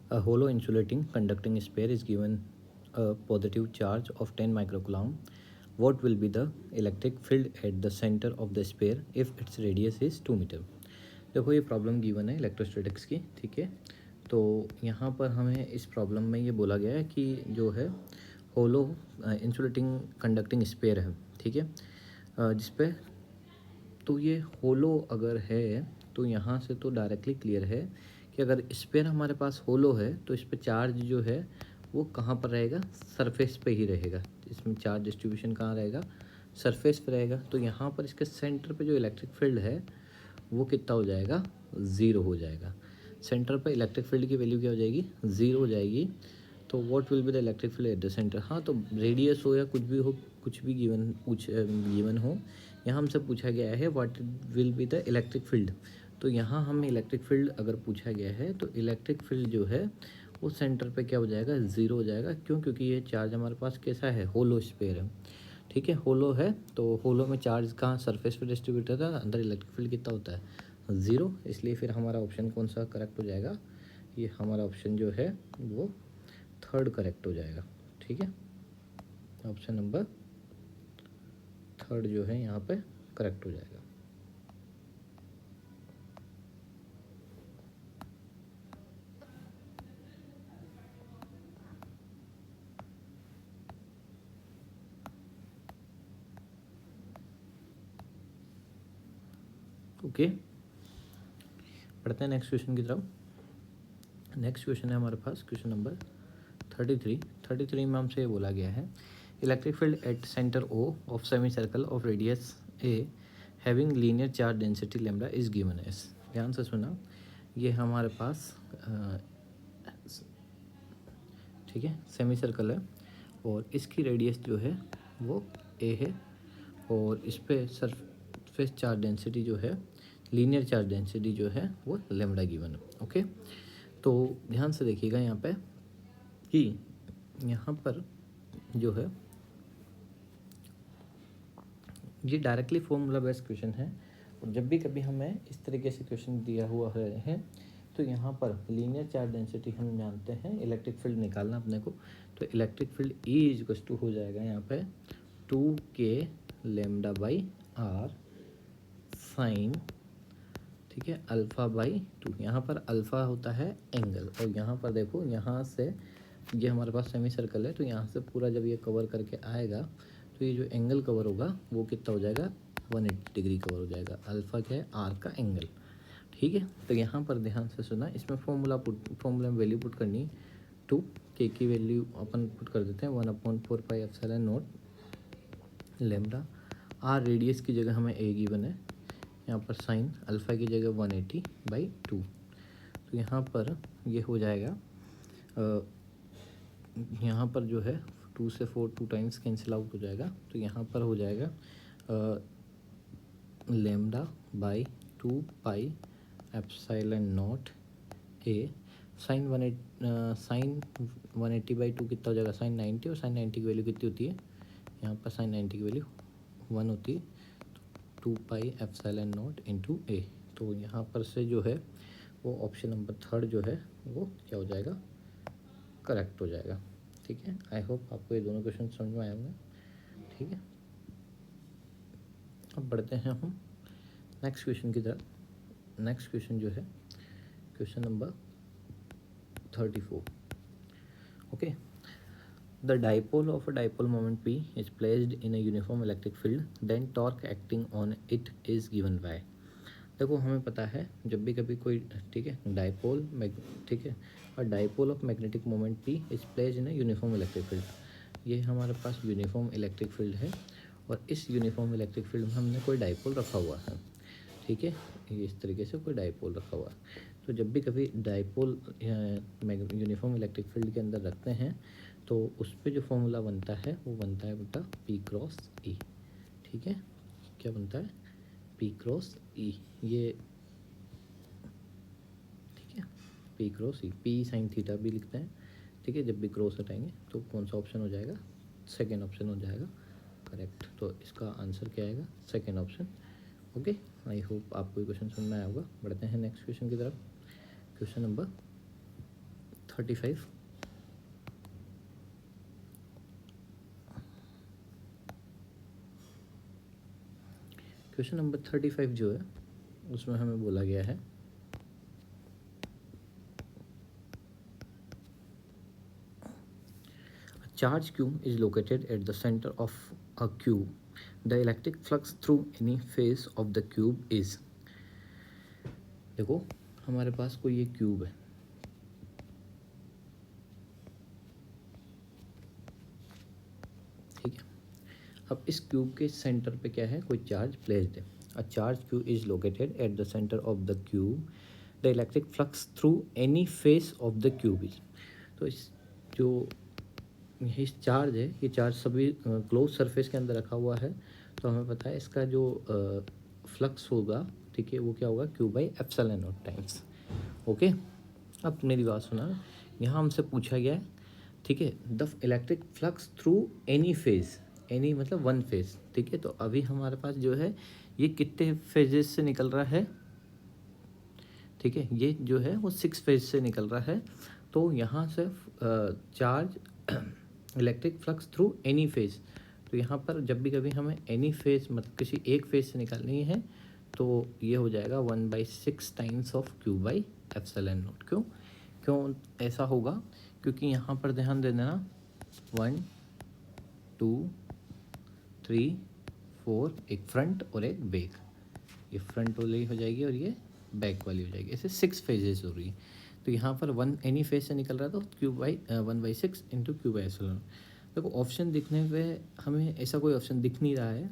A hollow insulating conducting sphere is given a positive charge of 10 microcoulomb. What will be the electric field at the center of the sphere if its radius is 2 metre. देखो ये problem given है electrostatics की, ठीक है। तो यहाँ पर हमें इस प्रॉब्लम में ये बोला गया है कि जो है होलो इंसुलेटिंग कंडक्टिंग स्पेयर है, ठीक है, जिसपे तो ये होलो अगर है तो यहाँ से तो डायरेक्टली क्लियर है कि अगर स्पेयर हमारे पास होलो है तो इस पर चार्ज जो है वो कहाँ पर रहेगा, सरफेस पे ही रहेगा। इसमें चार्ज डिस्ट्रीब्यूशन कहाँ रहेगा, सरफेस पे रहेगा। तो यहाँ पर इसके सेंटर पे जो इलेक्ट्रिक फील्ड है वो कितना हो जाएगा, ज़ीरो हो जाएगा। सेंटर पर इलेक्ट्रिक फील्ड की वैल्यू क्या हो जाएगी, ज़ीरो हो जाएगी। तो what will be the electric field at the centre. हाँ, तो रेडियस हो या कुछ भी हो, कुछ भी गिवन हो, यहाँ हमसे पूछा गया है what will be the electric field. तो यहाँ हमें इलेक्ट्रिक फील्ड अगर पूछा गया है तो इलेक्ट्रिक फील्ड जो है वो सेंटर पे क्या हो जाएगा, ज़ीरो हो जाएगा। क्यों, क्योंकि ये चार्ज हमारे पास कैसा है, होलो स्फीयर है, ठीक है, होलो है। तो होलो में चार्ज कहाँ, सरफेस पे डिस्ट्रीब्यूट होता है, अंदर इलेक्ट्रिक फील्ड कितना होता है, ज़ीरो। इसलिए फिर हमारा ऑप्शन कौन सा करेक्ट हो जाएगा, ये हमारा ऑप्शन जो है वो थर्ड करेक्ट हो जाएगा, ठीक है। ऑप्शन नंबर थर्ड जो है यहाँ पे करेक्ट हो जाएगा। ओके, पढ़ते हैं नेक्स्ट क्वेश्चन की तरफ। नेक्स्ट क्वेश्चन है हमारे पास क्वेश्चन नंबर 33 में हमसे ये बोला गया है electric field at centre O of semi circle of radius a having linear charge density lambda is given as. ध्यान से सुना, ये हमारे पास ठीक है सेमी सर्कल है और इसकी रेडियस जो है वो ए है और इस पर सरफेस चार्ज डेंसिटी जो है, लीनियर चार्ज डेंसिटी जो है वो लैम्डा गिवन है। ओके, तो ध्यान से देखिएगा यहाँ पे कि यहाँ पर जो है ये डायरेक्टली फॉर्मूला बेस्ड क्वेश्चन है और जब भी कभी हमें इस तरीके से क्वेश्चन दिया हुआ है तो यहाँ पर लीनियर चार्ज डेंसिटी हम जानते हैं, इलेक्ट्रिक फील्ड निकालना अपने को। तो electric field E is equal to हो जाएगा यहाँ पे 2k lambda by are sign, ठीक है, अल्फ़ा बाई 2। यहाँ पर अल्फ़ा होता है एंगल और यहाँ पर देखो यहाँ से ये हमारे पास सेमी सर्कल है तो यहाँ से पूरा जब ये कवर करके आएगा तो ये जो एंगल कवर होगा वो कितना हो जाएगा, 180 डिग्री कवर हो जाएगा। अल्फ़ा क्या है, आर का एंगल, ठीक है। तो यहाँ पर ध्यान से सुना, इसमें फॉर्मूला में वैल्यू पुट करनी, 2k की वैल्यू अपन पुट कर देते हैं 1/4 pi epsilon naught lambda. R radius की जगह हमें ए गिवन है, यहाँ पर साइन अल्फ़ा की जगह 180/2। तो यहाँ पर ये हो जाएगा यहाँ पर जो है 2 से 4 2 टाइम्स कैंसिल आउट हो जाएगा। तो यहाँ पर हो जाएगा lambda by 2 pi epsilon naught a sine 180/2 कितना हो जाएगा, साइन 90, और साइन 90 की वैल्यू कितनी होती है, यहाँ पर साइन 90 की वैल्यू 1 होती है, 2 पाई एप्सिलॉन नॉट इंटू ए। तो यहाँ पर से जो है वो ऑप्शन नंबर थर्ड जो है वो क्या हो जाएगा, करेक्ट हो जाएगा, ठीक है। आई होप आपको ये दोनों क्वेश्चन समझ में आए होंगे, ठीक है। अब बढ़ते हैं हम नेक्स्ट क्वेश्चन की तरफ। नेक्स्ट क्वेश्चन जो है question number 34। Okay, the dipole of a dipole moment P is placed in a uniform electric field, then torque acting on it is given by। देखो हमें पता है जब भी कभी कोई, ठीक है, डाइपोल, ठीक है, और dipole of magnetic moment P is placed in a uniform electric field. ये हमारे पास यूनिफॉर्म इलेक्ट्रिक फील्ड है और इस यूनिफॉर्म इलेक्ट्रिक फील्ड में हमने कोई डाइपोल रखा हुआ है, ठीक है, ये इस तरीके से कोई डाइपोल रखा हुआ है। तो जब भी कभी डाइपोल यूनिफॉर्म इलेक्ट्रिक फील्ड के अंदर रखते हैं तो उस पर जो फॉर्मूला बनता है वो बनता है बेटा P क्रॉस E, ठीक है। क्या बनता है, P क्रॉस E, ये ठीक है, P cross E, P sine theta भी लिखते हैं, ठीक है। जब भी क्रॉस हटाएंगे तो कौन सा ऑप्शन हो जाएगा, सेकेंड ऑप्शन हो जाएगा करेक्ट। तो इसका आंसर क्या आएगा, second option. Okay, I hope आपको ये क्वेश्चन समझ में आया होगा। बढ़ते हैं नेक्स्ट क्वेश्चन की तरफ। Question number 35। क्वेश्चन नंबर 35 जो है उसमें हमें बोला गया है charge q is located at the center of a cube. The electric flux through any phase of the cube is। देखो हमारे पास कोई ये क्यूब है, ठीक है। अब इस क्यूब के सेंटर पे क्या है, कोई चार्ज प्लेस्ड है। A charge Q is located at the centre of the cube. The electric flux through any face of the cube is. तो इस जो ये चार्ज है, ये चार्ज सभी क्लोज सरफेस के अंदर रखा हुआ है, तो हमें पता है इसका जो फ्लक्स होगा, ठीक है, वो क्या होगा, Q by epsilon not times. Okay, अब मेरी बात सुना, यहाँ हमसे पूछा गया है, ठीक है, the electric flux through any phase, any मतलब वन फेज, ठीक है। तो अभी हमारे पास जो है ये कितने फेजेस से निकल रहा है, ठीक है, ये जो है वो 6 फेज से निकल रहा है। तो यहाँ से charge electric flux through any phase, तो यहाँ पर जब भी कभी हमें एनी फेज मतलब किसी एक फेज से निकालनी है तो ये हो जाएगा 1/6 times of Q by epsilon not. क्यों ऐसा होगा, क्योंकि यहाँ पर ध्यान दे देना 1 2 3 4, एक फ्रंट और एक बैक, ये फ्रंट वाली हो जाएगी और ये बैक वाली हो जाएगी, ऐसे 6 फेजेस हो रही है। तो यहाँ पर 1 एनी फेज से निकल रहा था, तो Q by 1/6 into Q by epsilon. देखो ऑप्शन दिखने पे हमें ऐसा कोई ऑप्शन दिख नहीं रहा है,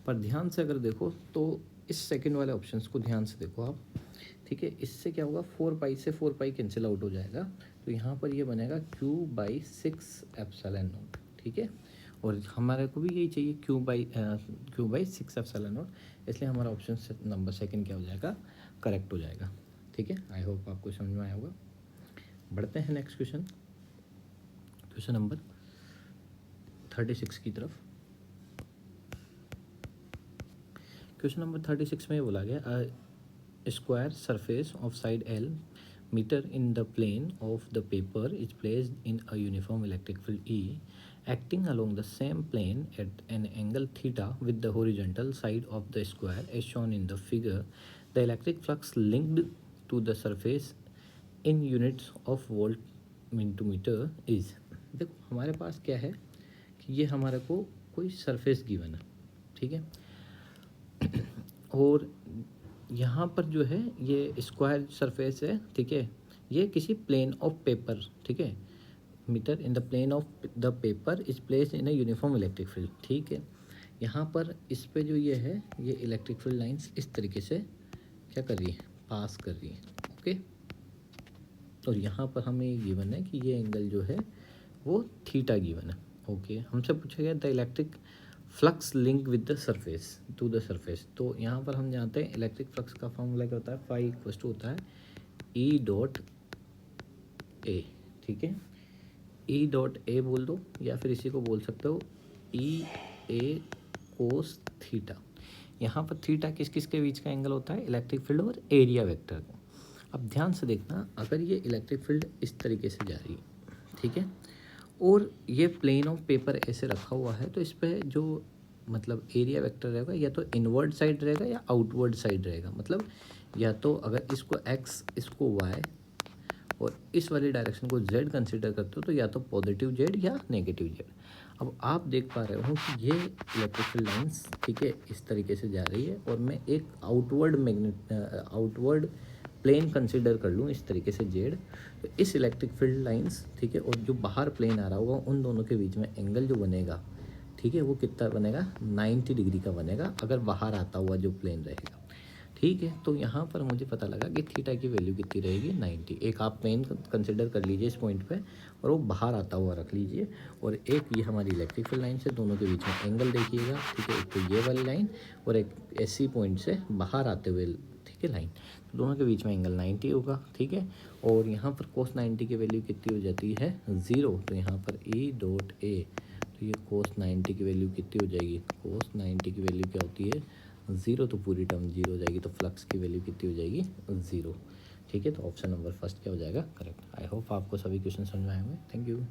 पर ध्यान से अगर देखो तो इस सेकंड वाले ऑप्शंस को ध्यान से देखो आप, ठीक है। इससे क्या होगा, 4 पाई से 4 पाई कैंसिल आउट हो जाएगा, तो यहाँ पर ये बनेगा Q/6 एप्सिलॉन नॉट, ठीक है। और हमारे को भी यही चाहिए, Q/6 एप्सिलॉन नॉट, इसलिए हमारा ऑप्शन नंबर सेकंड क्या हो जाएगा, करेक्ट हो जाएगा, ठीक है। आई होप आपको समझ में आया होगा। बढ़ते हैं नेक्स्ट क्वेश्चन, क्वेश्चन नंबर 36 की तरफ। क्वेश्चन नंबर 36 में बोला गया square surface of side L meter in the plane of the paper is placed in a uniform electric field E acting along the same plane at an angle theta with the horizontal side of the square as shown in the figure. The electric flux linked to the surface in units of volt into meter is। देखो हमारे पास क्या है कि ये हमारे को कोई surface given है, ठीक है, और यहाँ पर जो है ये स्क्वायर सरफेस है, ठीक है, ये किसी प्लेन ऑफ पेपर, ठीक है, metre in the plane of the paper is placed in a uniform electric field, ठीक है। यहाँ पर इस पे जो ये है, ये इलेक्ट्रिक फील्ड लाइंस इस तरीके से क्या कर रही है, पास कर रही है, ओके। और यहाँ पर हमें ये गिवन है कि ये एंगल जो है वो थीटा गिवन है, ओके। हमसे पूछा गया the electric flux link with the surface to the surface. तो यहाँ पर हम जानते हैं इलेक्ट्रिक फ्लक्स का फॉर्मूला क्या होता है, फाई इक्वल टू होता है E.A, ठीक है। E.A बोल दो, या फिर इसी को बोल सकते हो E.A कोस थीटा। यहाँ पर थीटा किस किस के बीच का एंगल होता है, इलेक्ट्रिक फील्ड और एरिया वेक्टर का। अब ध्यान से देखना, अगर ये इलेक्ट्रिक फील्ड इस तरीके से जा रही है, ठीक है, और ये प्लेन ऑफ पेपर ऐसे रखा हुआ है, तो इस पर जो मतलब एरिया वेक्टर रहेगा या तो इनवर्ड साइड रहेगा या आउटवर्ड साइड रहेगा। मतलब या तो अगर इसको x, इसको y और इस वाली डायरेक्शन को z कंसिडर करते हो तो या तो पॉजिटिव z या नेगेटिव z। अब आप देख पा रहे हो कि ये इलेक्ट्रिकल लाइंस, ठीक है, इस तरीके से जा रही है और मैं एक आउटवर्ड प्लेन कंसिडर कर लूँ इस तरीके से जेड, तो इस इलेक्ट्रिक फील्ड लाइंस, ठीक है, और जो बाहर प्लेन आ रहा होगा उन दोनों के बीच में एंगल जो बनेगा, ठीक है, वो कितना बनेगा, 90 डिग्री का बनेगा अगर बाहर आता हुआ जो प्लेन रहेगा, ठीक है। तो यहाँ पर मुझे पता लगा कि थीटा की वैल्यू कितनी रहेगी, 90। एक आप प्लेन कंसिडर कर लीजिए इस पॉइंट पे और वो बाहर आता हुआ रख लीजिए, और एक ये हमारी इलेक्ट्रिक फील्ड लाइन से दोनों के बीच में एंगल देखिएगा, ठीक है, एक तो ये वाली लाइन और एक ऐसी पॉइंट से बाहर आते हुए, ठीक है, लाइन, तो दोनों के बीच में एंगल 90 होगा, ठीक है। और यहाँ पर कोस 90 की वैल्यू कितनी हो जाती है, 0, तो यहाँ पर E.A, तो ये कोस 90 की वैल्यू कितनी हो जाएगी, कोस 90 की वैल्यू क्या होती है, 0, तो पूरी टर्म 0 हो जाएगी, तो फ्लक्स की वैल्यू कितनी हो जाएगी, 0, ठीक है, तो ऑप्शन नंबर फर्स्ट क्या हो जाएगा करेक्ट। आई होप आपको सभी क्वेश्चन समझ में आए होंगे। Thank you.